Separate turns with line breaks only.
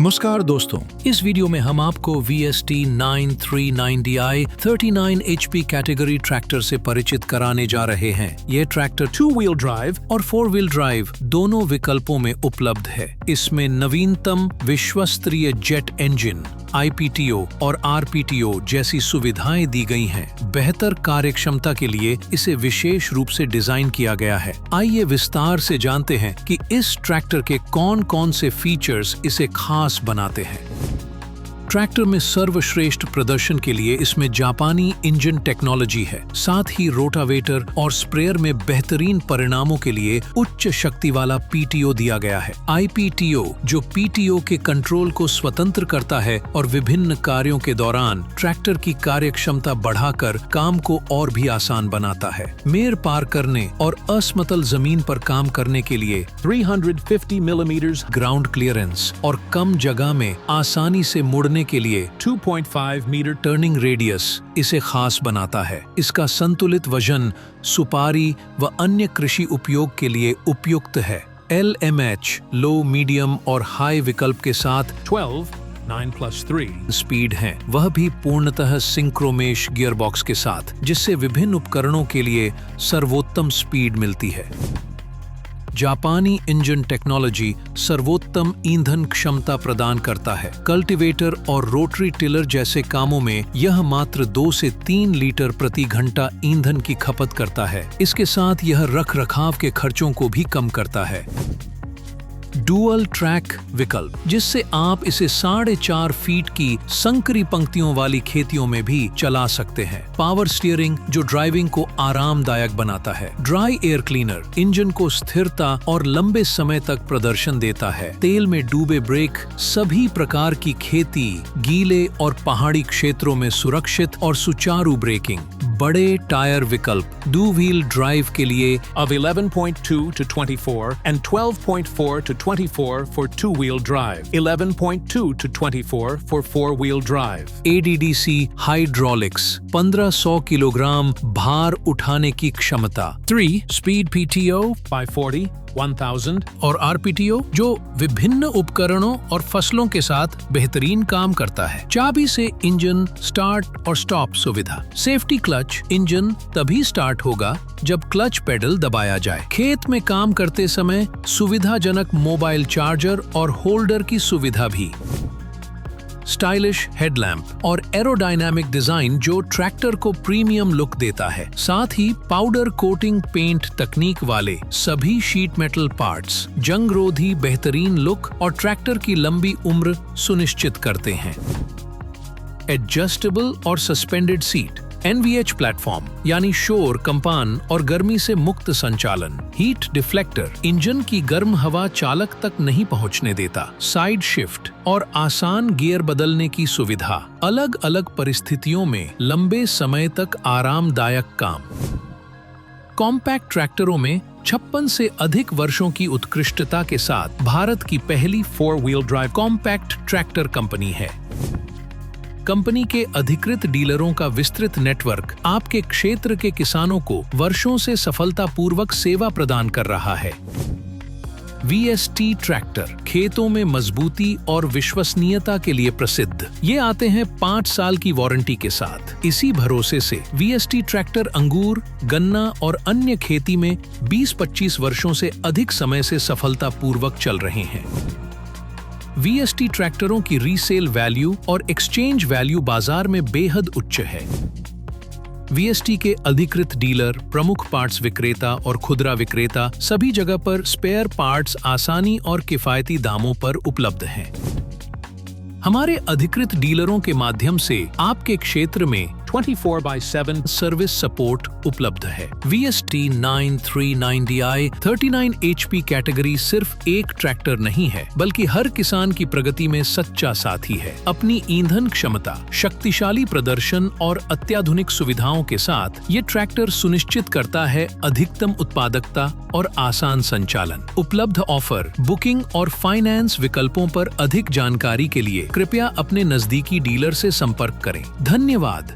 नमस्कार दोस्तों, इस वीडियो में हम आपको VST 939DI 39 HP category tractor से परिचित कराने जा रहे हैं। ये ट्रैक्टर 2 व्हील ड्राइव और 4 व्हील ड्राइव दोनों विकल्पों में उपलब्ध है। इसमें नवीनतम विश्वस्तरीय जेट इंजन, IPTO और RPTO जैसी सुविधाएं दी गई हैं। बेहतर कार्यक्षमता के लिए इसे विशेष रूप से डिजाइन किया गया है। आइए विस्तार से जानते हैं कि इस ट्रैक्टर के कौन-कौन से फीचर्स इसे खास बनाते हैं। ट्रैक्टर में सर्वश्रेष्ठ प्रदर्शन के लिए इसमें जापानी इंजन टेक्नोलॉजी है। साथ ही रोटावेटर और स्प्रेयर में बेहतरीन परिणामों के लिए उच्च शक्ति वाला PTO दिया गया है। IPTO जो PTO के कंट्रोल को स्वतंत्र करता है और विभिन्न कार्यों के दौरान ट्रैक्टर की कार्यक्षमता बढ़ाकर काम को और भी आसान बनाता है। मेड़ पार करने और असमतल जमीन पर काम करने के लिए 350 मिलीमीटर ग्राउंड क्लियरेंस और कम जगह में आसानी से मुड़ने के लिए 2.5 मीटर टर्निंग रेडियस इसे खास बनाता है। इसका संतुलित वजन सुपारी व अन्य कृषि उपयोग के लिए उपयुक्त है। LMH लो, मीडियम और हाई विकल्प के साथ 9+3 स्पीड है, वह भी पूर्णतः सिंक्रोमेश गियरबॉक्स के साथ, जिससे विभिन्न उपकरणों के लिए सर्वोत्तम स्पीड मिलती है। जापानी इंजन टेक्नोलॉजी सर्वोत्तम ईंधन क्षमता प्रदान करता है। कल्टीवेटर और रोटरी टिलर जैसे कामों में यह मात्र 2 से 3 लीटर प्रति घंटा ईंधन की खपत करता है। इसके साथ यह रखरखाव के खर्चों को भी कम करता है। डुअल ट्रैक विकल्प, जिससे आप इसे 4.5 फीट की संकरी पंक्तियों वाली खेतियों में भी चला सकते हैं। पावर स्टीयरिंग जो ड्राइविंग को आरामदायक बनाता है। ड्राई एयर क्लीनर इंजन को स्थिरता और लंबे समय तक प्रदर्शन देता है। तेल में डूबे ब्रेक सभी प्रकार की खेती, गीले और पहाड़ी क्षेत्रों में सुरक्षित और सुचारू ब्रेकिंग। बड़े टायर विकल्प डू व्हील ड्राइव के लिए of 11.2 to 24 and 12.4 to 24 for 2-wheel drive, 11.2 to 24 for 4-wheel drive. ADDC hydraulics 1500 kilogram भार उठाने की क्षमता। 3 स्पीड PTO 540 1000 और RPTO जो विभिन्न उपकरणों और फसलों के साथ बेहतरीन काम करता है। चाबी से इंजन स्टार्ट और स्टॉप सुविधा। सेफ्टी क्लच इंजन तभी स्टार्ट होगा जब क्लच पेडल दबाया जाए। खेत में काम करते समय सुविधाजनक मोबाइल चार्जर और होल्डर की सुविधा भी। स्टाइलिश हेडलैम्प और एरोडायनामिक डिजाइन जो ट्रैक्टर को प्रीमियम लुक देता है। साथ ही पाउडर कोटिंग पेंट तकनीक वाले सभी शीट मेटल पार्ट्स जंगरोधी बेहतरीन लुक और ट्रैक्टर की लंबी उम्र सुनिश्चित करते हैं। एडजस्टेबल और सस्पेंडेड सीट, NVH प्लेटफॉर्म यानी शोर, कंपन और गर्मी से मुक्त संचालन। हीट डिफ्लेक्टर इंजन की गर्म हवा चालक तक नहीं पहुंचने देता। साइड शिफ्ट और आसान गियर बदलने की सुविधा। अलग अलग परिस्थितियों में लंबे समय तक आरामदायक काम। कॉम्पैक्ट ट्रैक्टरों में 56 से अधिक वर्षों की उत्कृष्टता के साथ भारत की पहली 4 wheel drive compact tractor company है। कंपनी के अधिकृत डीलरों का विस्तृत नेटवर्क आपके क्षेत्र के किसानों को वर्षों से सफलतापूर्वक सेवा प्रदान कर रहा है। VST ट्रैक्टर खेतों में मजबूती और विश्वसनीयता के लिए प्रसिद्ध। ये आते हैं 5 साल की वारंटी के साथ। इसी भरोसे से VST ट्रैक्टर अंगूर, गन्ना और अन्य खेती में 20-25 वर्षों से अधिक समय से सफलतापूर्वक चल रहे हैं। VST ट्रैक्टरों की रीसेल वैल्यू और एक्सचेंज वैल्यू बाजार में बेहद उच्च है। VST के अधिकृत डीलर, प्रमुख पार्ट्स विक्रेता और खुदरा विक्रेता सभी जगह पर स्पेयर पार्ट्स आसानी और किफायती दामों पर उपलब्ध हैं। हमारे अधिकृत डीलरों के माध्यम से आपके क्षेत्र में 24/7 सर्विस सपोर्ट उपलब्ध है। VST 939DI 39 HP कैटेगरी सिर्फ एक ट्रैक्टर नहीं है, बल्कि हर किसान की प्रगति में सच्चा साथी है। अपनी ईंधन क्षमता, शक्तिशाली प्रदर्शन और अत्याधुनिक सुविधाओं के साथ ये ट्रैक्टर सुनिश्चित करता है अधिकतम उत्पादकता और आसान संचालन। उपलब्ध ऑफर, बुकिंग और फाइनेंस विकल्पों पर अधिक जानकारी के लिए कृपया अपने नजदीकी डीलर से संपर्क करें। धन्यवाद।